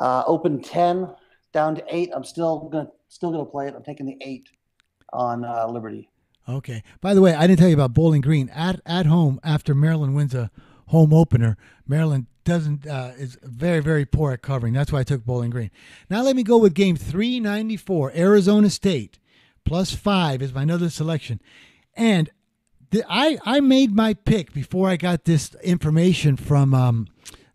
Speaker 4: Open 10. Down to 8. I'm still gonna play it. I'm taking the 8 on Liberty.
Speaker 3: Okay. By the way, I didn't tell you about Bowling Green at home after Maryland wins a home opener. Maryland is very, very poor at covering. That's why I took Bowling Green. Now let me go with game 394. Arizona State plus 5 is my other selection, and I made my pick before I got this information from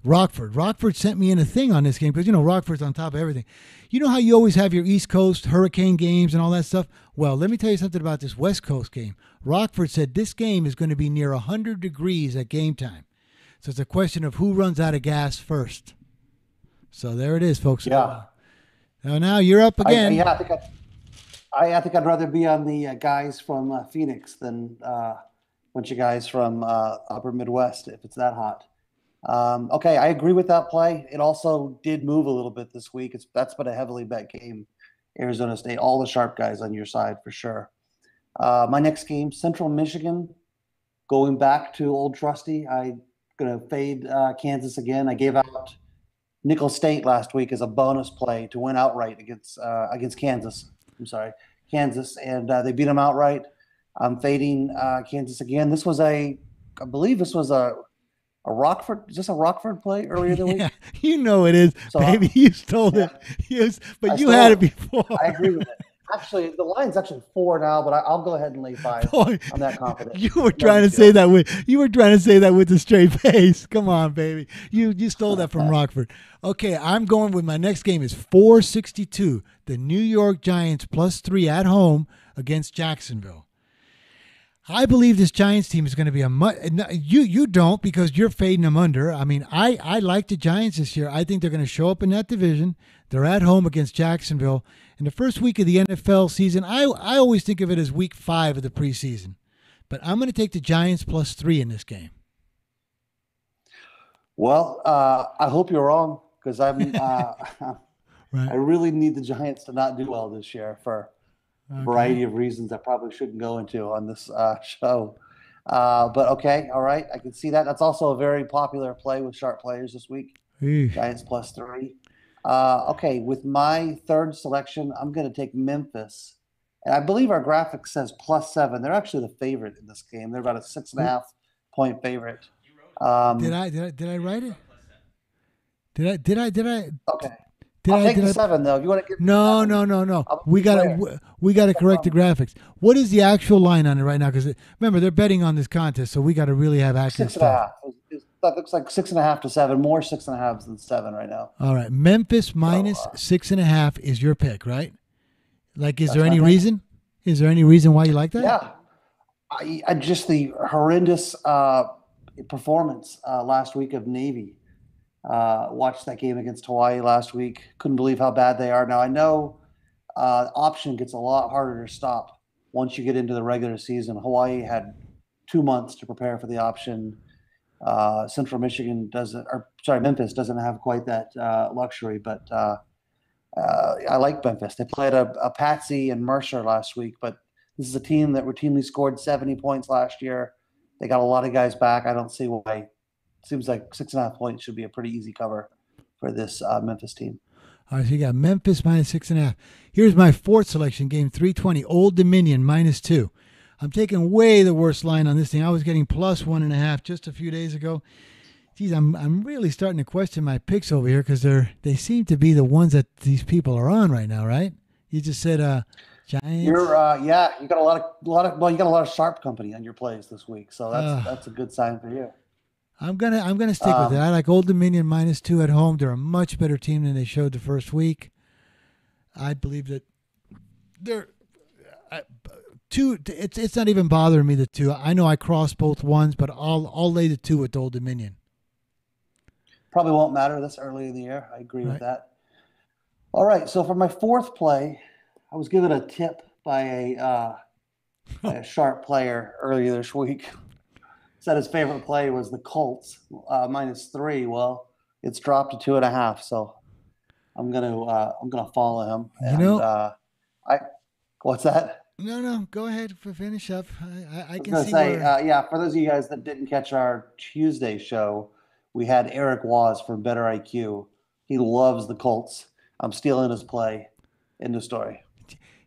Speaker 3: Rockford. Rockford sent me in a thing on this game because, you know, Rockford's on top of everything. You know how you always have your East Coast hurricane games and all that stuff? Well, let me tell you something about this West Coast game. Rockford said this game is going to be near 100 degrees at game time. So it's a question of who runs out of gas first. So there it is, folks.
Speaker 4: Yeah.
Speaker 3: Now you're up again.
Speaker 4: I think I'd rather be on the guys from Phoenix than a bunch of guys from upper Midwest if it's that hot. Okay, I agree with that play. It also did move a little bit this week. That's been a heavily bet game. Arizona State, all the sharp guys on your side for sure. My next game, Central Michigan, going back to Old Trusty. I'm going to fade Kansas again. I gave out Nickel State last week as a bonus play to win outright against Kansas. I'm sorry, Kansas, and they beat them outright. I'm fading Kansas again. I believe this was a Rockford, is this a Rockford play earlier the week?
Speaker 3: Yeah, you know it is, so, baby. You stole it. Yes, but you had it before.
Speaker 4: I agree with it. Actually, the line's actually 4 now, but I'll go ahead and lay 5.
Speaker 3: Boy,
Speaker 4: I'm that confident.
Speaker 3: You were trying to say that with a straight face. Come on, baby. You stole that from Rockford. Okay, I'm going with my next game is 462. The New York Giants +3 at home against Jacksonville. I believe this Giants team is going to be you don't, because you're fading them under. I mean, I like the Giants this year. I think they're going to show up in that division. They're at home against Jacksonville. In the first week of the NFL season, I always think of it as week 5 of the preseason. But I'm going to take the Giants +3 in this game.
Speaker 4: Well, I hope you're wrong, because I'm
Speaker 3: Right.
Speaker 4: I really need the Giants to not do well this year for a variety of reasons I probably shouldn't go into on this show. But okay, all right, I can see that. That's also a very popular play with sharp players this week. Giants +3. Okay, with my third selection, I'm going to take Memphis. And I believe our graphic says +7. They're actually the favorite in this game. They're about a 6.5 point favorite.
Speaker 3: Did I write it? Did I?
Speaker 4: Okay. I'll take the 7 though. If you want to get
Speaker 3: No. We got to correct the graphics. What is the actual line on it right now? Because remember, they're betting on this contest, so we got to really have accurate
Speaker 4: 6.5.
Speaker 3: stuff.
Speaker 4: That looks like 6.5 to 7. More 6.5s than 7 right now.
Speaker 3: All right, Memphis minus 6.5 is your pick, right? Like, is there any reason? Is there any reason why you like that?
Speaker 4: Yeah, I just the horrendous performance last week of Navy. Watched that game against Hawaii last week. Couldn't believe how bad they are. Now, I know option gets a lot harder to stop once you get into the regular season. Hawaii had 2 months to prepare for the option. Central Michigan Memphis doesn't have quite that luxury, but I like Memphis. They played a Patsy and Mercer last week, but this is a team that routinely scored 70 points last year. They got a lot of guys back. I don't see why. Seems like 6.5 points should be a pretty easy cover for this Memphis team.
Speaker 3: All right, so you got Memphis minus 6.5. Here's my fourth selection, game 320, Old Dominion -2. I'm taking way the worst line on this thing. I was getting +1.5 just a few days ago. Geez, I'm really starting to question my picks over here, because they seem to be the ones that these people are on right now, right? You just said Giants.
Speaker 4: You got a lot of sharp company on your plays this week, so that's a good sign for you.
Speaker 3: I'm gonna stick with it. I like Old Dominion -2 at home. They're a much better team than they showed the first week. I believe that they're two. It's not even bothering me, the 2. I know I crossed both ones, but I'll lay the 2 with Old Dominion.
Speaker 4: Probably won't matter this early in the year. I agree with that. All right, so for my fourth play, I was given a tip by a sharp player earlier this week. Said his favorite play was the Colts -3. Well, it's dropped to 2.5, so I'm gonna follow him. And, what's that?
Speaker 3: No, go ahead for finish up. I can
Speaker 4: was
Speaker 3: see.
Speaker 4: gonna say, for those of you guys that didn't catch our Tuesday show, we had Eric Waz from Better IQ. He loves the Colts. I'm stealing his play. End of story.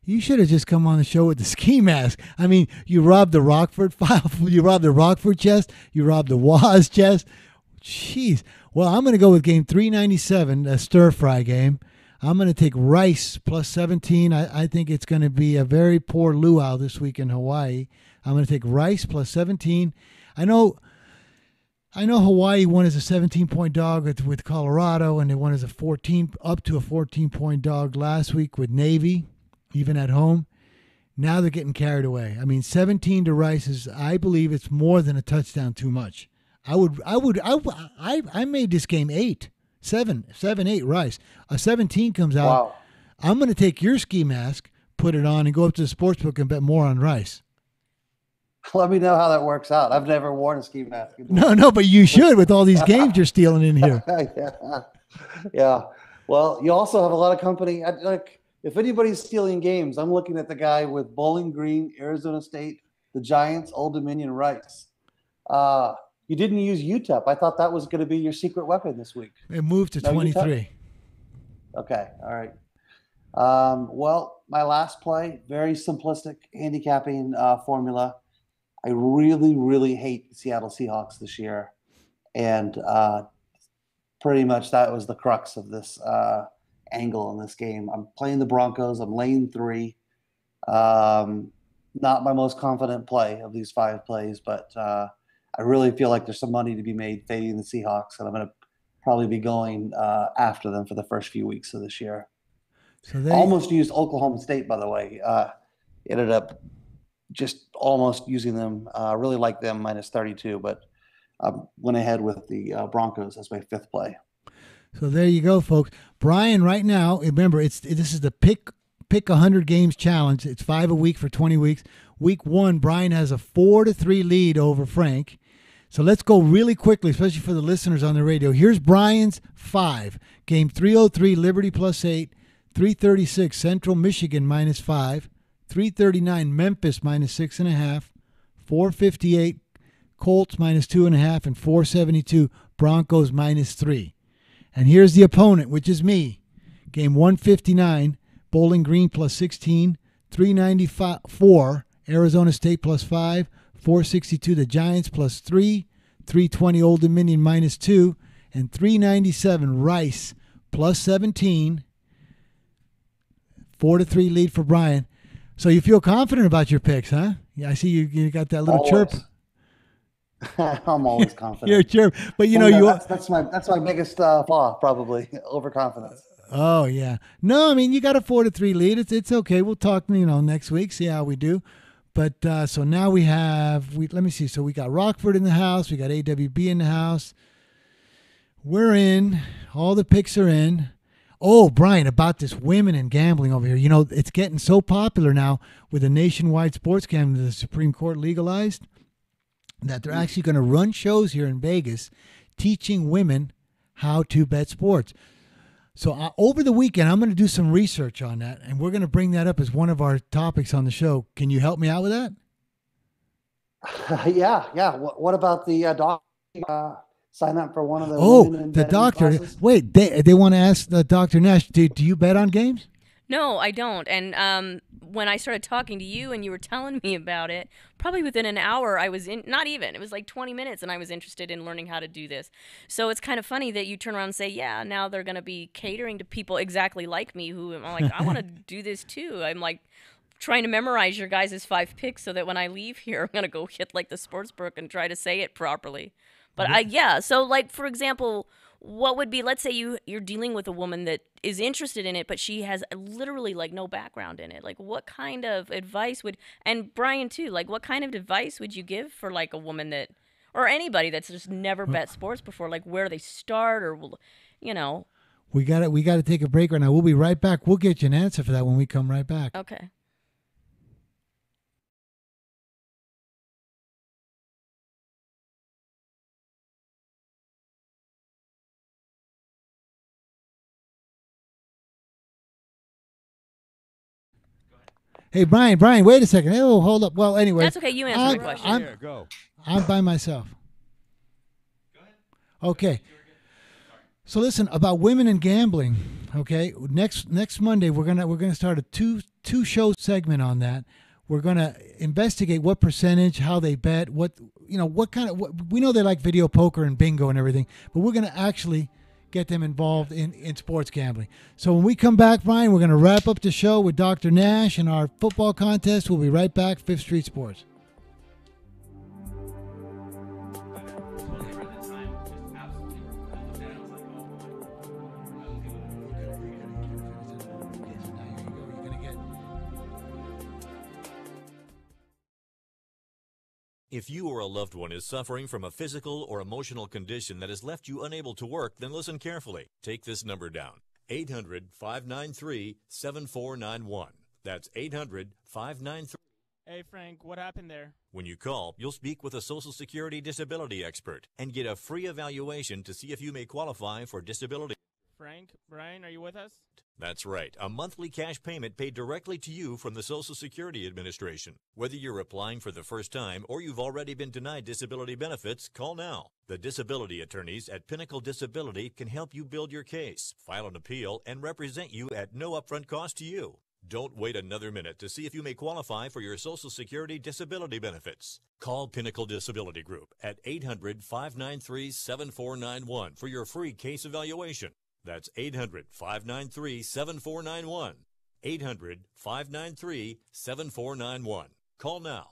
Speaker 3: You should have just come on the show with the ski mask. I mean, you robbed the Rockford file. You robbed the Rockford chest. You robbed the Waz chest. Jeez. Well, I'm going to go with game 397, a stir-fry game. I'm going to take Rice +17. I think it's going to be a very poor luau this week in Hawaii. I'm going to take Rice +17. I know Hawaii won as a 17-point dog with Colorado, and they won as up to a 14-point dog last week with Navy, even at home. Now they're getting carried away. I mean, 17 to Rice is, I believe it's more than a touchdown too much. I made this game 7-8 Rice. A 17 comes out.
Speaker 4: Wow.
Speaker 3: I'm going to take your ski mask, put it on, and go up to the sportsbook and bet more on Rice.
Speaker 4: Let me know how that works out. I've never worn a ski mask.
Speaker 3: No, but you should with all these games you're stealing in here.
Speaker 4: Yeah. Well, you also have a lot of company. If anybody's stealing games, I'm looking at the guy with Bowling Green, Arizona State, the Giants, Old Dominion, Rice. You didn't use UTEP. I thought that was going to be your secret weapon this week.
Speaker 3: It moved to 23.
Speaker 4: UTEP? Okay. All right. Well, my last play, very simplistic handicapping formula. I really, really hate the Seattle Seahawks this year. And pretty much that was the crux of this angle in this game. I'm playing the Broncos. I'm laying 3. Not my most confident play of these 5 plays, but I really feel like there's some money to be made fading the Seahawks, and I'm going to probably be going after them for the first few weeks of this year.
Speaker 3: So they
Speaker 4: almost used Oklahoma State, by the way. Ended up just almost using them. Really like them minus 32, but went ahead with the Broncos as my 5th play.
Speaker 3: So there you go, folks. Brian, right now, remember, this is the pick 100 games challenge. It's 5 a week for 20 weeks. Week 1, Brian has a 4-3 lead over Frank. So let's go really quickly, especially for the listeners on the radio. Here's Brian's 5. Game 303, Liberty +8. 336, Central Michigan -5. 339, Memphis -6.5. 458, Colts -2.5. And 472, Broncos -3. And here's the opponent, which is me. Game 159, Bowling Green +16. 394, Arizona State +5. 462, the Giants +3. 320, Old Dominion -2. And 397, Rice +17. 4-3 lead for Brian. So you feel confident about your picks, huh? Yeah, I see you got that little
Speaker 4: Always.
Speaker 3: chirp.
Speaker 4: I'm always confident.
Speaker 3: You're a chirp, but
Speaker 4: that's my biggest flaw, probably overconfidence.
Speaker 3: Oh yeah, no, I mean you got a 4-3 lead. It's okay. We'll talk, next week, see how we do. But so now let me see. So we got Rockford in the house. We got AWB in the house. We're in. All the picks are in. Oh, Brian, about this women and gambling over here. It's getting so popular now with the nationwide sports gambling that the Supreme Court legalized that they're actually going to run shows here in Vegas teaching women how to bet sports. So over the weekend, I'm going to do some research on that, and we're going to bring that up as one of our topics on the show. Can you help me out with that?
Speaker 4: Yeah. What about the doctor? Sign up for one of the
Speaker 3: the doctor.
Speaker 4: classes?
Speaker 3: Wait, they want to ask Dr. Nash, do you bet on games?
Speaker 5: No, I don't. And when I started talking to you and you were telling me about it, probably within an hour, I was in, not even, it was like 20 minutes, and I was interested in learning how to do this. So it's kind of funny that you turn around and say, yeah, now they're going to be catering to people exactly like me who I'm like, I want to do this too. I'm like trying to memorize your guys' 5 picks so that when I leave here, I'm going to go hit like the sports book and try to say it properly. But so like, for example, what would be, let's say you're dealing with a woman that is interested in it, but she has literally like no background in it. Like what kind of advice and Brian too, like what kind of advice would you give for like a woman that, or anybody that's just never bet sports before, like where they start or,
Speaker 3: We got to take a break right now. We'll be right back. We'll get you an answer for that when we come right back.
Speaker 5: Okay.
Speaker 3: Hey, Brian, wait a second. Oh, hold up. Well, anyway.
Speaker 5: That's okay. You answer the question.
Speaker 3: I'm by myself.
Speaker 14: Go ahead.
Speaker 3: Okay. So listen, about women and gambling, okay? Next Monday we're gonna start a two show segment on that. We're gonna investigate what percentage, how they bet, what kind of we know they like video poker and bingo and everything, but we're gonna actually get them involved in sports gambling. So when we come back, Brian, we're going to wrap up the show with Dr. Nash and our football contest. We'll be right back. 5th Street Sports.
Speaker 15: If you or a loved one is suffering from a physical or emotional condition that has left you unable to work, then listen carefully. Take this number down. 800-593-7491. That's 800-593.
Speaker 14: Hey, Frank, what happened there?
Speaker 15: When you call, you'll speak with a Social Security disability expert and get a free evaluation to see if you may qualify for disability.
Speaker 14: Frank, Brian, are you with us?
Speaker 15: That's right. A monthly cash payment paid directly to you from the Social Security Administration. Whether you're applying for the first time or you've already been denied disability benefits, call now. The disability attorneys at Pinnacle Disability can help you build your case, file an appeal, and represent you at no upfront cost to you. Don't wait another minute to see if you may qualify for your Social Security disability benefits. Call Pinnacle Disability Group at 800-593-7491 for your free case evaluation. That's 800-593-7491. 800-593-7491. Call now.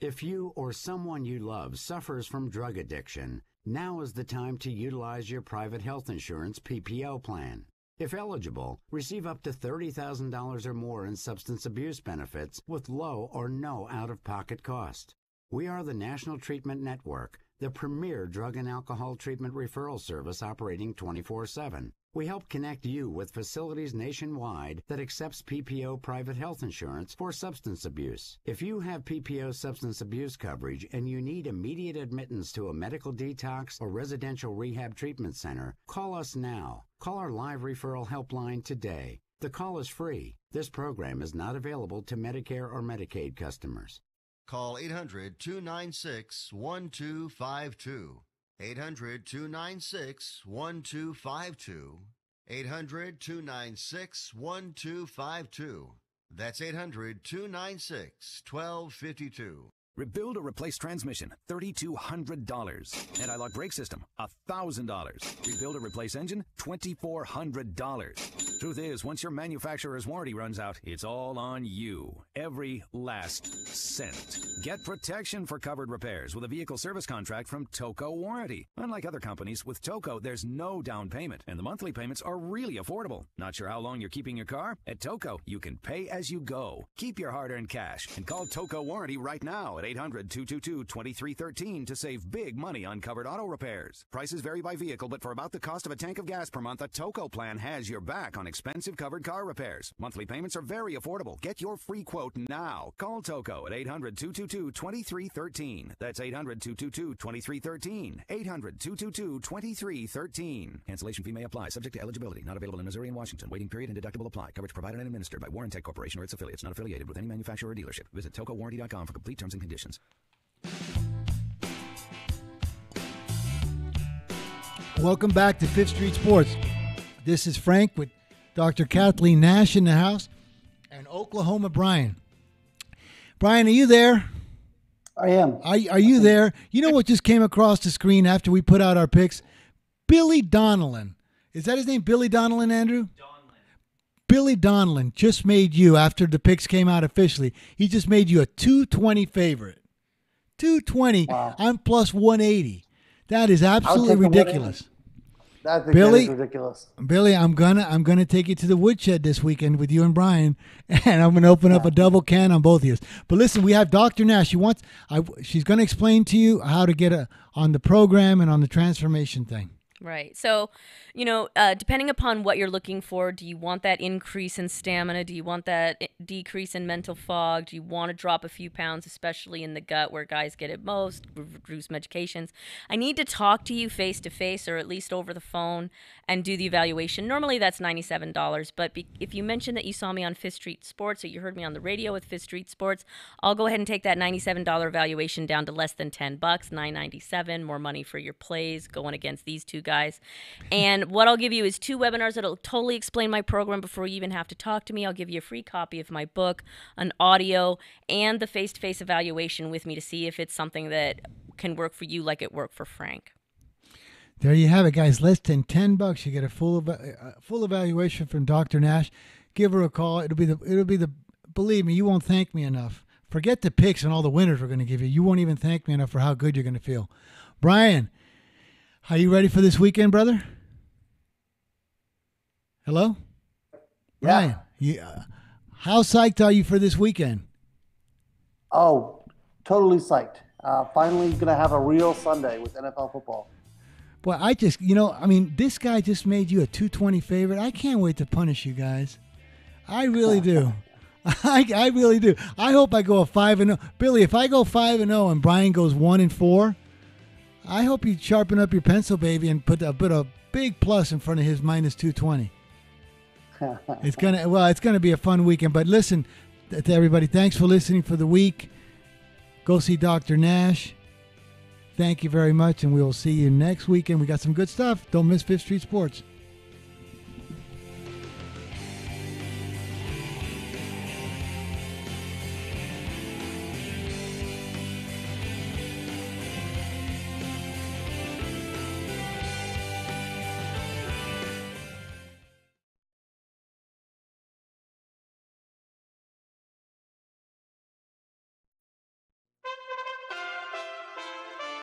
Speaker 16: If you or someone you love suffers from drug addiction, now is the time to utilize your private health insurance PPO plan. If eligible, receive up to $30,000 or more in substance abuse benefits with low or no out-of-pocket cost. We are the National Treatment Network, the premier drug and alcohol treatment referral service operating 24/7. We help connect you with facilities nationwide that accepts PPO private health insurance for substance abuse. If you have PPO substance abuse coverage and you need immediate admittance to a medical detox or residential rehab treatment center, call us now. Call our live referral helpline today. The call is free. This program is not available to Medicare or Medicaid customers.
Speaker 2: Call 800-296-1252. 800-296-1252. 800-296-1252. That's 800-296-1252.
Speaker 17: Rebuild or replace transmission, $3,200. Anti-lock brake system, $1,000. Rebuild or replace engine, $2,400. Truth is, once your manufacturer's warranty runs out, it's all on you. Every last cent. Get protection for covered repairs with a vehicle service contract from Toco Warranty. Unlike other companies, with Toco, there's no down payment, and the monthly payments are really affordable. Not sure how long you're keeping your car? At Toco, you can pay as you go. Keep your hard-earned cash and call Toco Warranty right now at 800-222-2313 to save big money on covered auto repairs. Prices vary by vehicle, but for about the cost of a tank of gas per month, a Toco plan has your back on expensive covered car repairs. Monthly payments are very affordable. Get your free quote now. Call Toco at 800-222-2313. That's 800-222-2313. 800-222-2313. Cancellation fee may apply. Subject to eligibility. Not available in Missouri and Washington. Waiting period and deductible apply. Coverage provided and administered by Warrantech Corporation or its affiliates. Not affiliated with any manufacturer or dealership. Visit tocowarranty.com for complete terms and conditions.
Speaker 3: Welcome back to Fifth Street Sports. This is Frank with Dr. Kathleen Nash in the house and Oklahoma Brian. Brian, are you there?
Speaker 4: I am.
Speaker 3: Are you there? You know what just came across the screen after we put out our picks? Billy Donnellan. Is that his name, Billy Donnellan, Andrew? Billy Donnellan just made you, after the picks came out officially, he just made you a 220 favorite. 220. Wow. I'm plus 180. That is absolutely ridiculous.
Speaker 4: That
Speaker 3: Billy,
Speaker 4: is ridiculous.
Speaker 3: Billy, I'm gonna take you to the woodshed this weekend with you and Brian, and I'm gonna open up a double can on both of you. But listen, we have Dr. Nash. She's gonna explain to you how to get on the program and on the transformation thing.
Speaker 5: Right. So, depending upon what you're looking for, do you want that increase in stamina? Do you want that decrease in mental fog? Do you want to drop a few pounds, especially in the gut where guys get it most, reduce medications? I need to talk to you face to face or at least over the phone and do the evaluation. Normally that's $97, but if you mention that you saw me on Fifth Street Sports or you heard me on the radio with Fifth Street Sports, I'll go ahead and take that $97 evaluation down to less than $10, $9.97, more money for your plays going against these two guys. And what I'll give you is 2 webinars that'll totally explain my program before you even have to talk to me. I'll give you a free copy of my book, an audio, and the face-to-face evaluation with me to see if it's something that can work for you like it worked for Frank.
Speaker 3: There you have it, guys. Less than $10. You get a full evaluation from Dr. Nash. Give her a call. It'll be the. Believe me, you won't thank me enough. Forget the picks and all the winners we're going to give you. You won't even thank me enough for how good you're going to feel. Brian, are you ready for this weekend, brother? Hello?
Speaker 4: Yeah.
Speaker 3: Brian, how psyched are you for this weekend?
Speaker 4: Oh, totally psyched. Finally going to have a real Sunday with NFL football.
Speaker 3: Boy, this guy just made you a 220 favorite. I can't wait to punish you guys. I really do. I really do. I hope I go a 5-0. Billy, if I go 5-0 and Brian goes 1-4, I hope you sharpen up your pencil, baby, and put a big plus in front of his minus 220. It's gonna be a fun weekend. But listen to everybody. Thanks for listening for the week. Go see Dr. Nash. Thank you very much, and we will see you next weekend. We got some good stuff. Don't miss Fifth Street Sports.